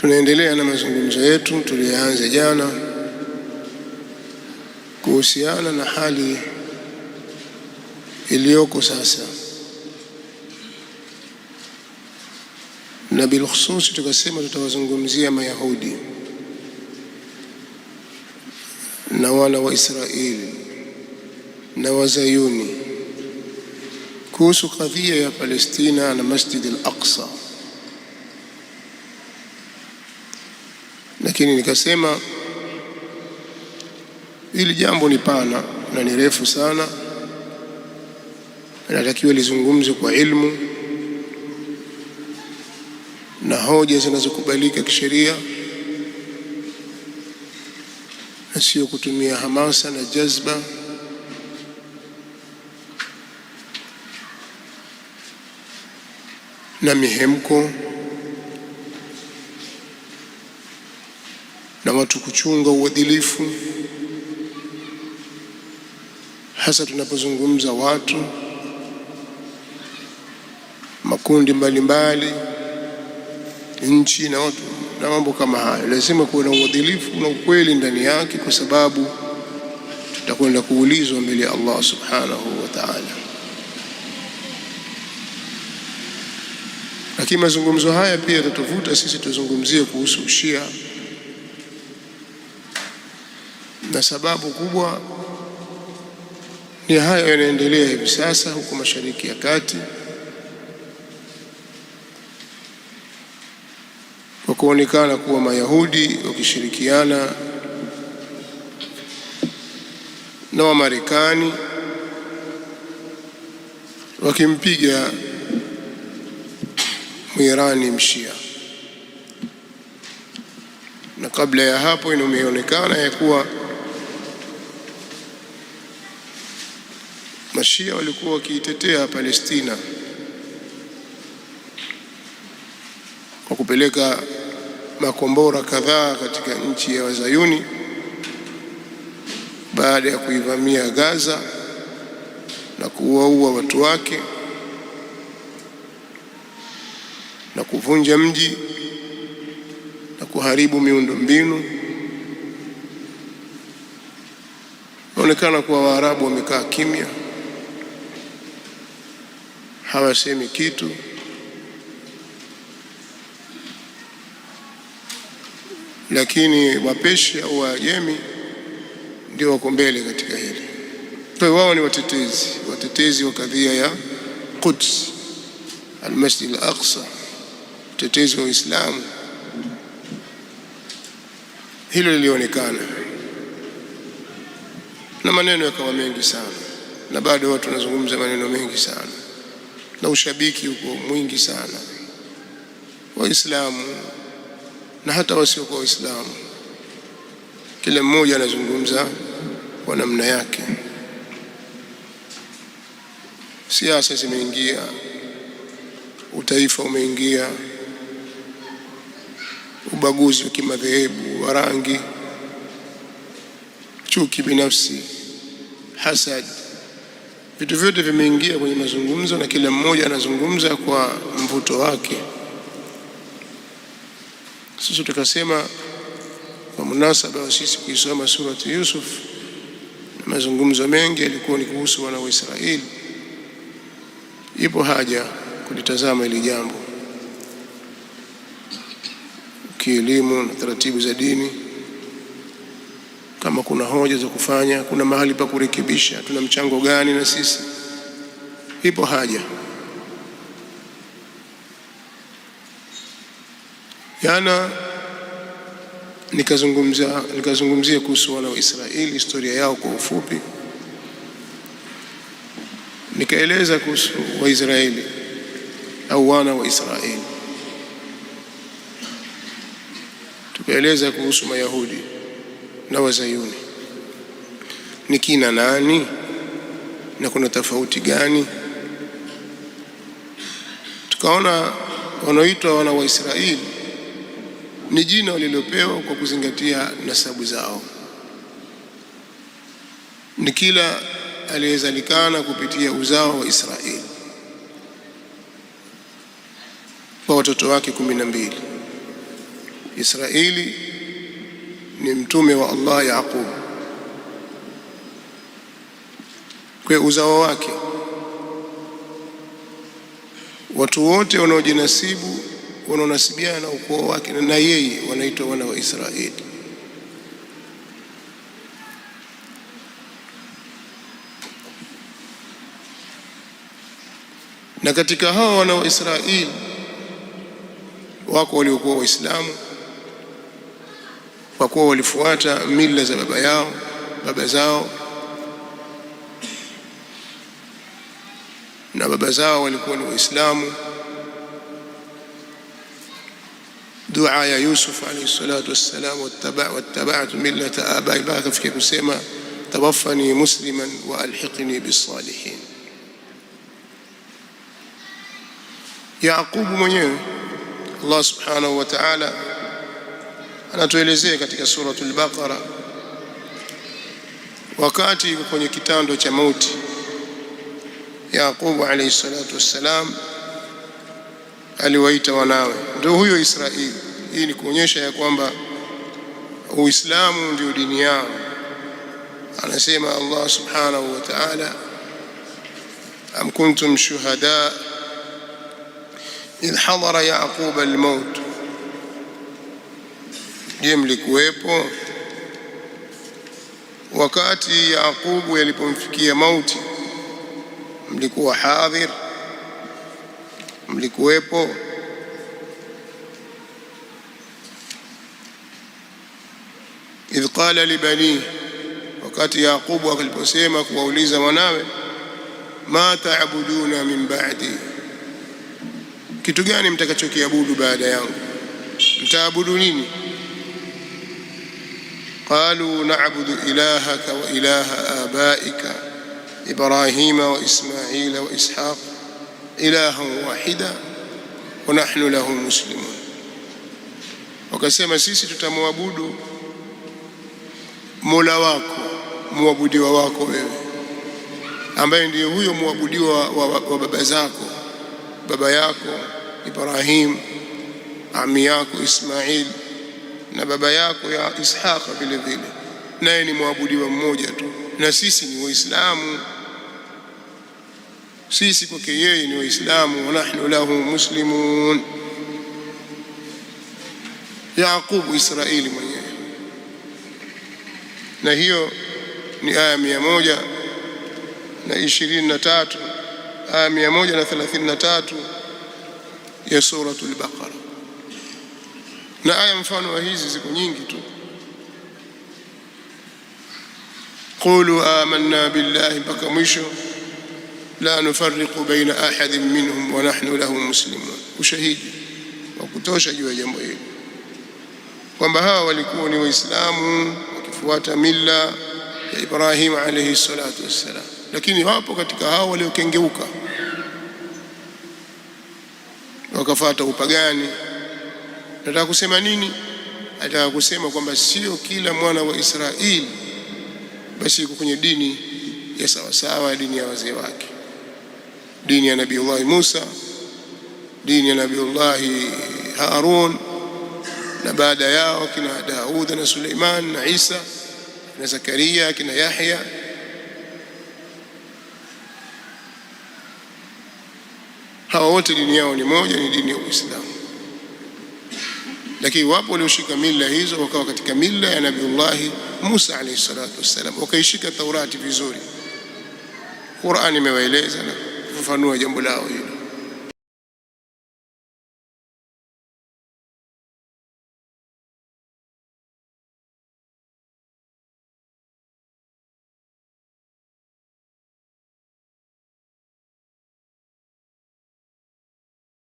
Tunaendelea na mazungumzo yetu tuliyoanza jana kuhusiana na hali iliyoko sasa, na bilkhususi tukasema tutawazungumzia Mayahudi na wana wa Israeli na Wazayuni kuhusu kadhia ya Palestina na Masjid al-Aqsa. Lakini nikasema hili jambo ni pana na ni refu sana, inatakiwa lizungumzwe kwa ilmu na hoja zinazokubalika kisheria, na sio kutumia hamasa na jazba na mihemko, na watu kuchunga uadilifu, hasa tunapozungumza watu makundi mbalimbali, nchi na watu na mambo kama hayo. Lazima kuwe na uadilifu na ukweli ndani yake, kwa sababu tutakwenda kuulizwa mbele ya Allah subhanahu wa ta'ala. Lakini mazungumzo haya pia yatatuvuta sisi tuzungumzie kuhusu Shia, na sababu kubwa ni hayo yanaendelea hivi sasa huko Mashariki ya Kati, kwa kuonekana kuwa Mayahudi wakishirikiana na Wamarekani wakimpiga Mwirani Mshia. Na kabla ya hapo imeonekana ya kuwa Mashia walikuwa wakiitetea Palestina kwa kupeleka makombora kadhaa katika nchi ya Wazayuni baada ya kuivamia Gaza na kuwaua watu wake na kuvunja mji na kuharibu miundombinu. Inaonekana kuwa Waarabu wamekaa kimya, hawasemi kitu, lakini Wapeshi au Waajemi ndio wako mbele katika hili. Kwa hiyo wao ni watetezi wa kadhia ya Quds, al-Masjid al-Aqsa, watetezi wa Uislamu. Hilo lilionekana na maneno yakawa mengi sana, na bado watu wanazungumza maneno mengi sana, na ushabiki uko mwingi sana, Waislamu na hata wasiokuwa Waislamu, kila mmoja anazungumza kwa namna yake. Siasa zimeingia, utaifa umeingia, ubaguzi wa kimadhehebu, wa rangi, chuki binafsi, hasad, vitu vyote vimeingia kwenye mazungumzo, na kila mmoja anazungumza kwa mvuto wake. Sisi tukasema kwa munasaba wa sisi kuisoma surati Yusuf, na mazungumzo mengi yalikuwa ni kuhusu wana wa Israeli, ipo haja kulitazama hili jambo kielimu na taratibu za dini. Kama kuna hoja za kufanya, kuna mahali pa kurekebisha, tuna mchango gani na sisi, ipo haja. Jana nikazungumzia kuhusu wana wa Israeli, historia yao kwa ufupi, nikaeleza kuhusu Waisraeli au wana wa Israeli, tukaeleza kuhusu Mayahudi na Wazayuni ni kina nani na kuna tofauti gani. Tukaona wanaoitwa wana wa Israeli ni jina walilopewa kwa kuzingatia nasabu zao, ni kila aliyezalikana kupitia uzao wa Israeli kwa watoto wake 12. Israeli ni mtume wa Allah Yaqub, kwa uzao wake watu wote wanaojinasibu wanaonasibiana na ukoo wake na yeye wanaitwa wana wa Israeli. Na katika hao wana wa Israeli wako waliokuwa Waislamu kwa kuwa walifuata mila za baba zao, na baba zao walikuwa ni Waislamu. Dua ya Yusuf alayhi salatu wassalam, wattaba'tu millata abai, mpaka fikia kusema tawaffani musliman wa alhiqni bis-salihin. Yaqub mwenyewe Allah subhanahu wa ta'ala anatuelezea katika suratul Baqara, wakati kwenye kitando cha mauti Yaqub alayhi salatu wassalam aliwaita wanawe, ndio huyo Israeli. Hii ni kuonyesha ya kwamba Uislamu ndio dini yao. Anasema Allah subhanahu wa ta'ala, am kuntum shuhada idh hadara Yaqub al-maut, je, mlikuwepo wakati Yaqubu yalipomfikia mauti? Mlikuwa hadhir? Mlikuwepo? Idh qala libani, wakati Yaqubu aliposema kuwauliza wanawe, ma ta'buduna min ba'di, kitu gani mtakachokiabudu baada yangu? Mtaabudu nini? Qalu na'budu ilahaka wa ilaha abaika Ibrahima wa Ismaila wa Ishaq ilahan wahida wa nahnu lahu muslimun. Wakasema sisi tutamwabudu Mola wako, muabudiwa wako wewe, ambaye ndiye huyo muabudiwa wa baba zako, baba yako Ibrahim, ami yako Ismail, na baba yako ya Ishaq vile vile, naye ni muabudiwa mmoja tu, na sisi ni Waislamu. Sisi kwake yeye ni Waislamu, wa nahnu lahu muslimun. Yaqub Israeli mwenyewe. Na hiyo ni aya 123, aya 133 ya suratul Baqara. Na aya mfano wa hizi ziko nyingi tu. Qulu amanna billahi, mpaka mwisho, la nufarriqu baina ahadin minhum wa nahnu lahu muslimun. Ushahidi wa kutosha juu ya jambo hili kwamba hawa walikuwa ni Waislamu wakifuata mila ya Ibrahim alayhi salatu wassalam, lakini wapo katika hao waliokengeuka wakafuata upagani. Nataka kusema nini? Nataka kusema kwamba sio kila mwana wa Israeli basi yuko kwenye dini ya sawasawa, dini ya wazee wake, dini ya Nabiullahi Musa, dini ya Nabiullahi Harun, na baada yao kina Daud na Suleiman na Isa na Zakaria, kina Yahya. Hawa wote dini yao ni moja, ni dini ya Uislamu. Lakini wapo walioshika mila hizo wakawa katika mila ya Nabiullahi Musa alayhi salatu wassalam, wakaishika Taurati vizuri. Qur'ani imewaeleza na kufafanua jambo lao hilo.